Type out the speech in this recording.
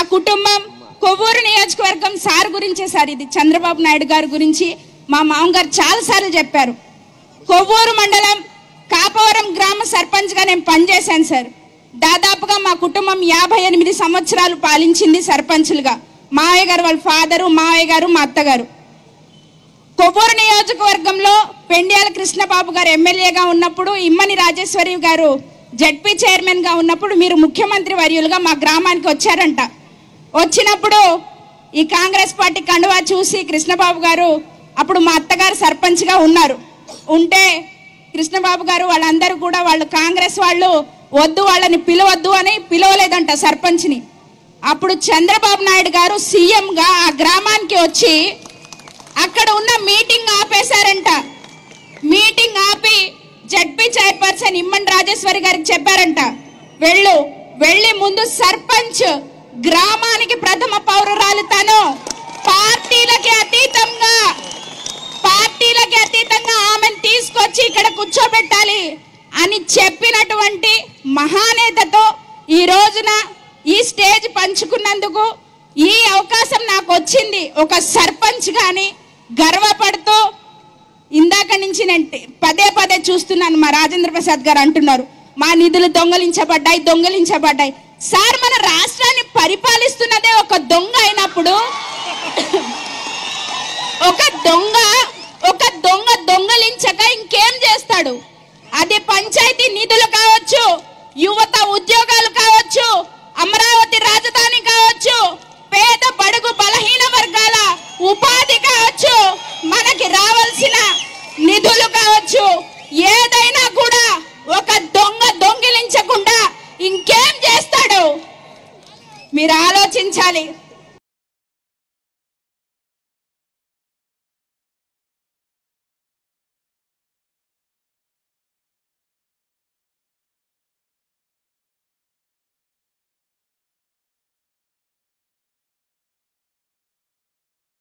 మా కుటుంబం కొవ్వూరు నియోజకవర్గం సార్ గురించే సార్, ఇది చంద్రబాబు నాయుడు గారి గురించి మా మామగారు చాలాసార్లు చెప్పారు. కొవ్వూరు మండలం కాపవరం గ్రామ సర్పంచ్గా నేను పనిచేశాను సార్. దాదాపుగా మా కుటుంబం 58 సంవత్సరాలు పాలించింది సర్పంచులుగా. మావయ్య గారు వాళ్ళ ఫాదరు, మావయ్య గారు, మా అత్తగారు. కొవ్వూరు నియోజకవర్గంలో పెండ్యాల కృష్ణబాబు గారు ఎమ్మెల్యేగా ఉన్నప్పుడు, ఇమ్మని రాజేశ్వరి గారు జడ్పీ చైర్మన్గా ఉన్నప్పుడు మీరు ముఖ్యమంత్రి వర్యులుగా మా గ్రామానికి వచ్చారంట. వచ్చినప్పుడు ఈ కాంగ్రెస్ పార్టీ కండువా చూసి కృష్ణబాబు గారు, అప్పుడు మా అత్తగారు సర్పంచ్గా ఉన్నారు, ఉంటే కృష్ణబాబు గారు వాళ్ళందరూ కూడా వాళ్ళు కాంగ్రెస్ వాళ్ళు వద్దు, వాళ్ళని పిలవద్దు అని పిలవలేదంట సర్పంచ్ని. అప్పుడు చంద్రబాబు నాయుడు గారు సీఎంగా ఆ గ్రామానికి వచ్చి అక్కడ ఉన్న మీటింగ్ ఆపేశారంట. మీటింగ్ ఆపి జడ్పీ చైర్పర్సన్ ఇమ్మని రాజేశ్వరి గారికి చెప్పారంట, వెళ్ళి ముందు సర్పంచ్ గ్రామానికి ప్రథమ పౌరురాలు తను, పార్టీలకి అతీతంగా ఆమెను తీసుకొచ్చి ఇక్కడ కూర్చోబెట్టాలి అని చెప్పినటువంటి మహానేతతో ఈ రోజున ఈ స్టేజ్ పంచుకున్నందుకు, ఈ అవకాశం నాకు వచ్చింది ఒక సర్పంచ్ గాని గర్వపడుతూ, ఇందాక నుంచి నేను పదే చూస్తున్నాను. మా రాజేంద్ర ప్రసాద్ గారు అంటున్నారు మా నిధులు దొంగలించబడ్డాయి. సార్, మన రాష్ట్రాన్ని పరిపాలిస్తున్నదే ఒక దొంగ అయినప్పుడు, ఒక దొంగ దొంగలించక ఇంకేం చేస్తాడు? అది పంచాయతీ నిధులు కావచ్చు, యువత ఉద్యోగాలు కావచ్చు, అమరావతి రాజధాని కావచ్చు, పేద బడుగు బలహీన వర్గాల ఉపాధి కావచ్చు, మనకి రావాల్సిన నిధులు కావచ్చు, ఏదైనా కూడా ఒక దొంగ దొంగిలించకుండా ఇంకేం చేస్తాడు? మీరు ఆలోచించాలి.